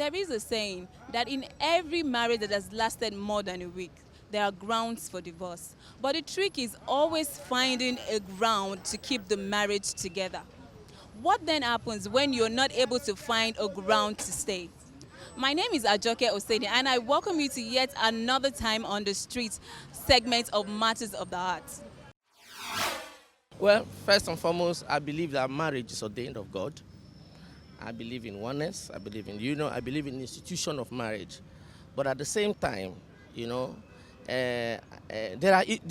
There is a saying that in every marriage that has lasted more than a week, there are grounds for divorce. But the trick is always finding a ground to keep the marriage together. What then happens when you're not able to find a ground to stay? My name is Ajoke Oseni, and I welcome you to yet another time on the street segment of Matters of the Heart. Well, first and foremost, I believe that marriage is ordained of God. I believe in oneness. I believe in I believe in the institution of marriage. But at the same time, there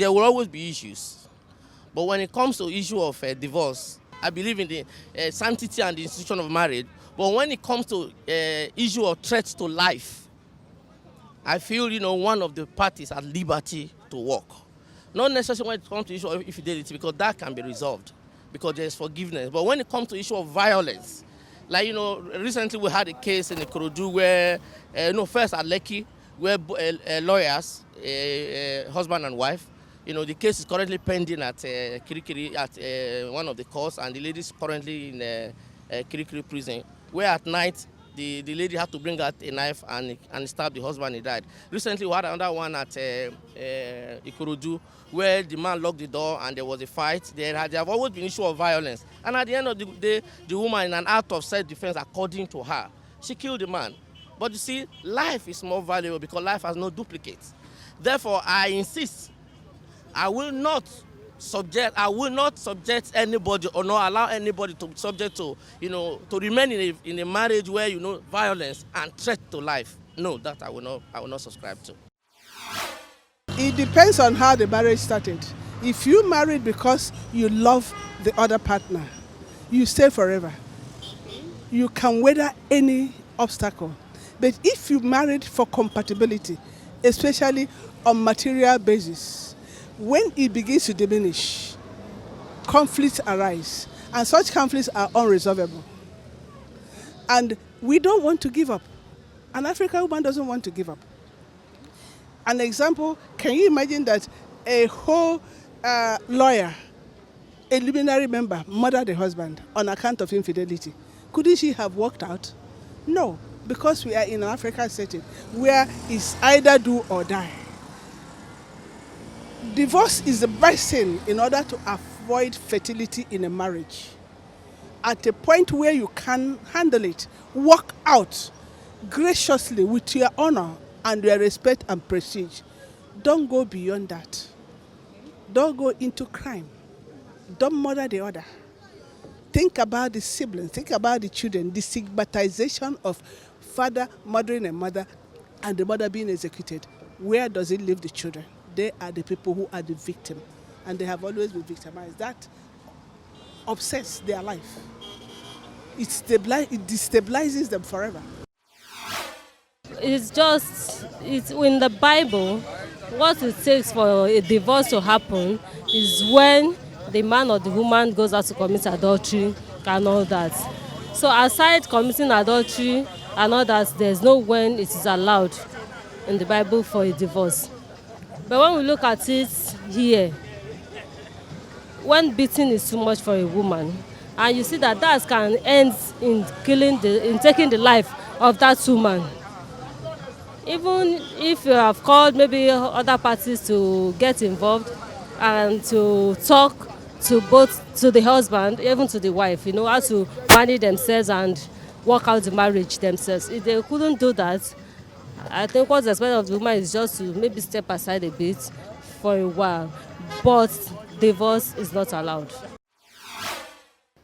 will always be issues. But when it comes to issue of divorce, I believe in the sanctity and the institution of marriage. But when it comes to issue of threat to life, I feel one of the parties at liberty to work. Not necessarily when it comes to issue of infidelity, because that can be resolved, because there is forgiveness. But when it comes to issue of violence, like recently we had a case in Ikorodu where, first at Lekki, where lawyers, husband and wife, the case is currently pending at Kirikiri at one of the courts, and the lady is currently in Kirikiri prison, where at night the lady had to bring out a knife and stab the husband, he died. Recently we had another one at Ikorodu, where the man locked the door and there was a fight. There have always been issue of violence. And at the end of the day, the woman, in an act of self-defense, according to her, she killed the man. But you see, life is more valuable because life has no duplicates. Therefore, I insist, I will not subject anybody or not allow anybody to be subject to, to remain in a marriage where, violence and threat to life. No, that I will not subscribe to. It depends on how the marriage started. If you married because you love the other partner, you stay forever. You can weather any obstacle. But if you married for compatibility, especially on material basis, when it begins to diminish, conflicts arise, and such conflicts are unresolvable. And we don't want to give up. An African woman doesn't want to give up. An example, can you imagine that a whole lawyer, a luminary member, murdered the husband on account of infidelity? Couldn't she have walked out? No, because we are in an African setting where it's either do or die. Divorce is the best thing in order to avoid fertility in a marriage. At a point where you can handle it, walk out graciously with your honor and your respect and prestige. Don't go beyond that. Don't go into crime. Don't murder the other. Think about the siblings, think about the children, the stigmatization of father murdering a mother and the mother being executed. Where does it leave the children? They are the people who are the victim, and they have always been victimized. That obsesses their life. It destabilizes them forever. It's in the Bible, what it takes for a divorce to happen is when the man or the woman goes out to commit adultery and all that. So aside committing adultery and all that, there's no when it is allowed in the Bible for a divorce. But when we look at it here, when beating is too much for a woman, and you see that can end in taking the life of that woman. Even if you have called maybe other parties to get involved and to talk to the husband, even to the wife, how to manage themselves and work out the marriage themselves. If they couldn't do that, I think what's expected of the woman is just to maybe step aside a bit for a while. But divorce is not allowed.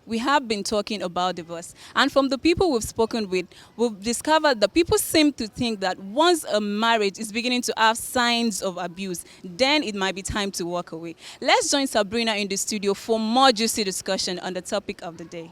We have been talking about divorce, and from the people we've spoken with, we've discovered that people seem to think that once a marriage is beginning to have signs of abuse, then it might be time to walk away. Let's join Sabrina in the studio for more juicy discussion on the topic of the day.